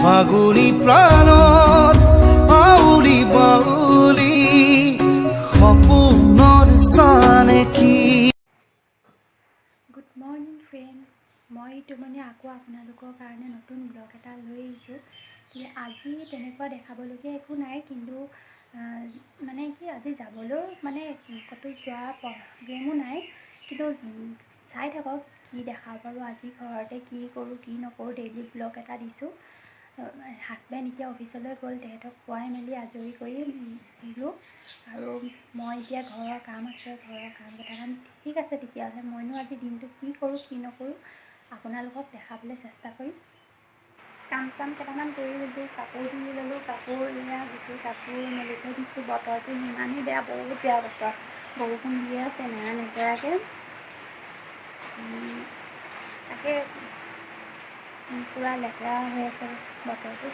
ফাগুনি প্ৰাণত আউলি বাউলি সপোনৰ চানে কি। গুড মৰ্ণিং ফ্ৰেণ্ড, মই মানে আকৌ আপোনালোকৰ কাৰণে নতুন ব্লগ এটা লৈ আহিছোঁ। আজি তেনেকুৱা দেখাবলগীয়া একো নাই, কিন্তু মানে কি আজি যাবলৈ মানে ক'তো যোৱা প্ৰব্লেমো নাই, কিন্তু চাই থাকক কি দেখাব পাৰোঁ। আজি ঘৰতে কি কৰোঁ কি নকৰোঁ ডেইলি ব্লগ এটা দিছোঁ। হাজবেণ্ড এতিয়া অফিচলৈ গ'ল, তেহেঁতক খুৱাই মেলি আজৰি কৰি দিলোঁ, আৰু মই এতিয়া ঘৰৰ কাম আছে, ঘৰৰ কাম কেইটামান। ঠিক আছে, তেতিয়াহ'লে মইনো আজি দিনটো কি কৰোঁ কি নকৰোঁ আপোনালোকক দেখাবলৈ চেষ্টা কৰিম। কাম চাম কেইটামান কৰি দিলোঁ, কাপোৰ ধুই ল'লোঁ, কাপোৰ এয়া গোটেই কাপোৰ মেলি থৈ দিছোঁ। বতৰটো ইমানেই বেয়া, বহুত বেয়া বতৰ, বৰষুণ দিয়ে আছে নেৰা নেপেৰাকৈ। তাকে পূৰা লেতেৰা হৈ আছে বতৰটো।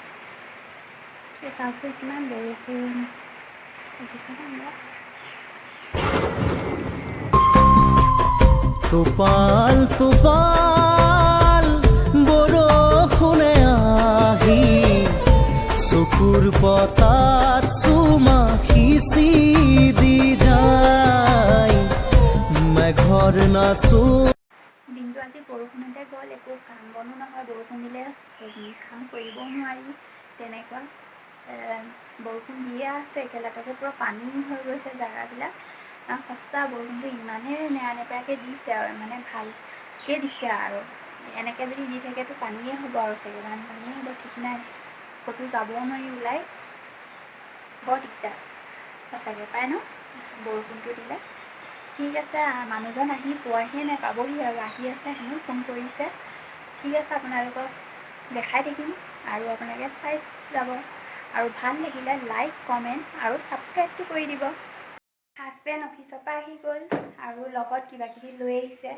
চাওকচোন কিমান বৰষুণ। টোপাল টোপাল বৰষুণে আহি চকুৰ পতাত চুমা সিঁচি দি যায়, মেঘৰ নাচো। দিনটো আজি বৰষুণতে গ'ল, একো কাম বনো নহয়। বৰষুণ দিলে কাম কৰিবও নোৱাৰি, তেনেকুৱা বৰষুণ দিয়ে আছে। একেলগে পূৰা পানী হৈ গৈছে জেগাবিলাক। সঁচা বৰষুণটো ইমানেই নেৰা নেপেৰাকৈ দিছে, আৰু মানে ভালকৈ দিছে। আৰু এনেকৈ যদি দি থাকেতো পানীয়ে হ'ব, আৰু চাগে বানপানীয়ে হ'ব, ঠিক নাই। ক'তো যাব নোৱাৰি ওলাই, বৰ দিগদাৰ সঁচাকৈ পায় ন বৰষুণটো দিলে। ঠিক আছে, মানুহজন আহি পোৱাহিয়ে নাই, পাবহি আৰু আহি আছে হেনো, ফোন কৰিছে। ঠিক আছে, আপোনালোকক দেখাই থাকিম আৰু আপোনালোকে চাই যাব, আৰু ভাল লাগিলে লাইক কমেণ্ট আৰু ছাবস্ক্ৰাইবটো কৰি দিব। হাজবেণ্ড অফিচৰ পৰা আহি গ'ল, আৰু লগত কিবা কিবি লৈ আহিছে।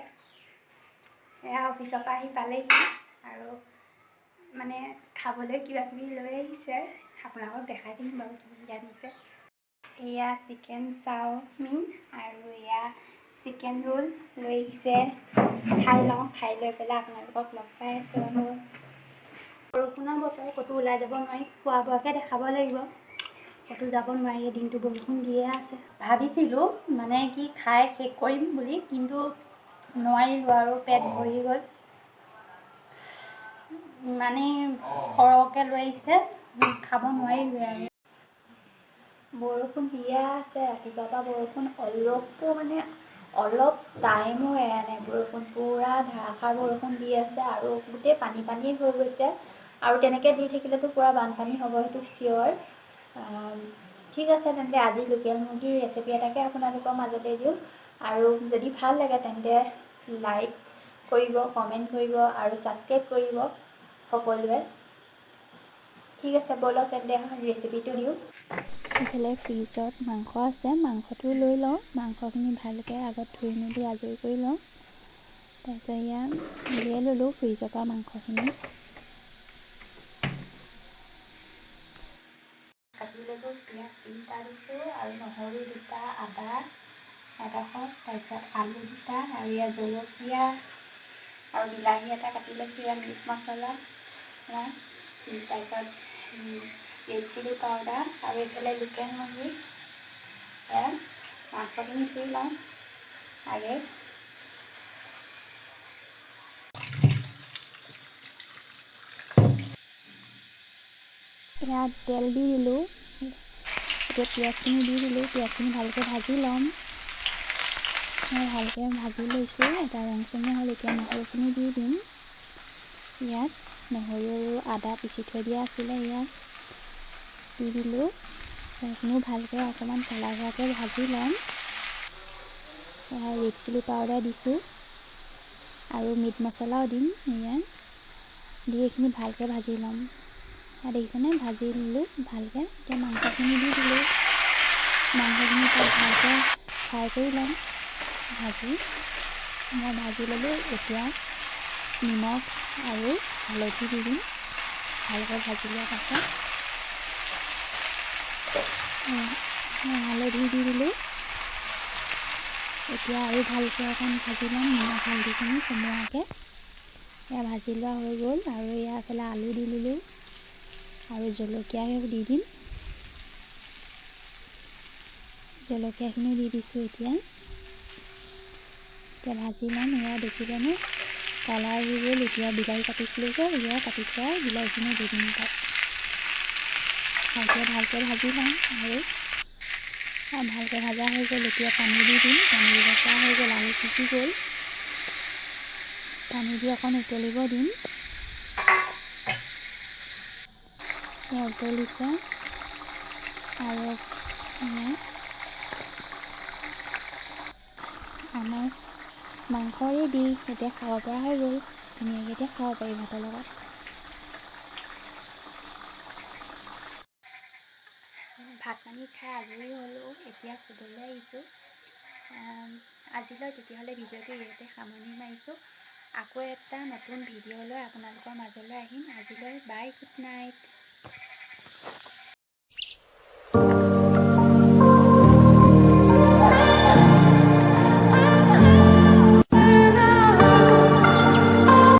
এয়া অফিচৰ পৰা আহি পালেহি, আৰু মানে খাবলৈ কিবা কিবি লৈ আহিছে। আপোনালোকক দেখাই দিম বাৰু কি কি আনিছে। এয়া চিকেন চাওমিন আৰু এয়া চিকেন ৰোল লৈ আহিছে। খাই লওঁ, খাই লৈ পেলাই আপোনালোকক লগ পাই আছোঁ। আৰু বৰষুণৰ বতৰ, ক'তো ওলাই যাব নোৱাৰি, খোৱা বোৱাকৈ দেখাব লাগিব। ক'তো যাব নোৱাৰি, দিনটো বৰষুণ দিয়ে আছে। ভাবিছিলোঁ মানে কি খাই শেষ কৰিম বুলি, কিন্তু নোৱাৰিলোঁ, আৰু পেট ভৰি গ'ল। ইমানেই সৰহকৈ লৈ আহিছে, খাব নোৱাৰিলোঁ। আৰু বৰষুণ দিয়ে আছে, ৰাতিপুৱাৰ পৰা বৰষুণ অলপ টাইমো এৰা নাই। বৰষুণ পূৰা ধাৰাসাৰ বৰষুণ দি আছে, আৰু গোটেই পানী পানী হৈ গৈছে। আৰু তেনেকৈ দি থাকিলেতো পূৰা বানপানী হ'ব, সেইটো চিয়'ৰ। ঠিক আছে, তেন্তে আজি লোকেল মুৰ্গীৰ ৰেচিপি এটাকে আপোনালোকৰ মাজতে দিওঁ। আৰু যদি ভাল লাগে তেন্তে লাইক কৰিব, কমেণ্ট কৰিব আৰু ছাবস্ক্ৰাইব কৰিব সকলোৱে। ঠিক আছে, ব'লক তেন্তে ৰেচিপিটো দিওঁ। এইফালে ফ্ৰিজত মাংস আছে, মাংসটো লৈ লওঁ। মাংসখিনি ভালকৈ আগত ধুই মেলি আজৰি কৰি লওঁ। তাৰপিছত এয়া উলিয়াই ল'লোঁ ফ্ৰিজৰ পৰা মাংসখিনি। কাটি ল'লোঁ, পিঁয়াজ 3টা দিছোঁ, আৰু নহৰু 2টা, আদা এডোখৰ, তাৰপিছত আলু 2টা, আৰু ইয়াত জলকীয়া আৰু বিলাহী এটা কাটি লৈছোঁ। ইয়াত মিট মছলা, তাৰপিছত ৰেড চিলি পাউডাৰ, আৰু এইফালে লোকেল মুৰ্গী। এয়া মাংসখিনি ধুই লওঁ আগে। ইয়াত তেল দি দিলোঁ, এতিয়া পিঁয়াজখিনি দি দিলোঁ। পিঁয়াজখিনি ভালকৈ ভাজি ল'ম। মই ভালকৈ ভাজি লৈছোঁ, এটা ৰংচঙীয়া হ'ল। এতিয়া নহৰুখিনি দি দিম। ইয়াত নহৰু আৰু আদা পিচি থৈ দিয়া আছিলে, ইয়াত দি দিলোঁ। সেইখিনিও ভালকৈ অকণমান কালাৰ হোৱাকৈ ভাজি ল'ম। ৰেড চিলি পাউডাৰ দিছোঁ, আৰু মিট মছলাও দিম। ইয়াত দি এইখিনি ভালকৈ ভাজি ল'ম। দেখিছেনে, ভাজি ল'লোঁ ভালকৈ। এতিয়া মাংসখিনি দি দিলোঁ। মাংসখিনি তাত ভালকৈ ফ্ৰাই কৰি ল'ম। মই ভাজি ল'লোঁ। এতিয়া নিমখ আৰু হালধি দি দিম, ভালকৈ ভাজি লোৱাৰ পাছত হালধি দি দিলোঁ। এতিয়া আৰু ভালকৈ অকণ ভাজি ল'ম, নিমখ হালধিখিনি সোমোৱাকৈ। এয়া ভাজি লোৱা হৈ গ'ল, আৰু এয়া এফালে আলু দি দিলোঁ। আৰু জলকীয়াও দি দিম। জলকীয়াখিনিও দি দিছোঁ। এতিয়া ভাজি ল'ম। এয়া দেখিলেনে কালাৰ হৈ গ'ল। এতিয়া বিলাহী কাটিছিলোঁ যে এয়া কাটি থোৱা বিলাহীখিনি দি দিম তাত। ভালকৈ ভাজি ল'ম আৰু ভালকৈ ভাজা হৈ গ'ল। এতিয়া পানী দি দিম। পানী দিব পৰা হৈ গ'ল। আলু সিজি গ'ল। পানী দি অকণ উতলিব দিম। সেয়া উতলিছে আৰু এয়া আমাৰ মাংসৰে দি এতিয়া খাব পৰা হৈ গ'ল। ধুনীয়াকৈ এতিয়া খাব পাৰি ভাতৰ লগত। ভাত পানী খাই আজৰি হ'লোঁ। এতিয়া শুবলৈ আহিছোঁ। আজিলৈ তেতিয়াহ'লে ভিডিঅ'টো ইয়াতে সামৰণি মাৰিছোঁ। আকৌ এটা নতুন ভিডিঅ' লৈ আপোনালোকৰ মাজলৈ আহিম। আজিলৈ বাই, গুড নাইট।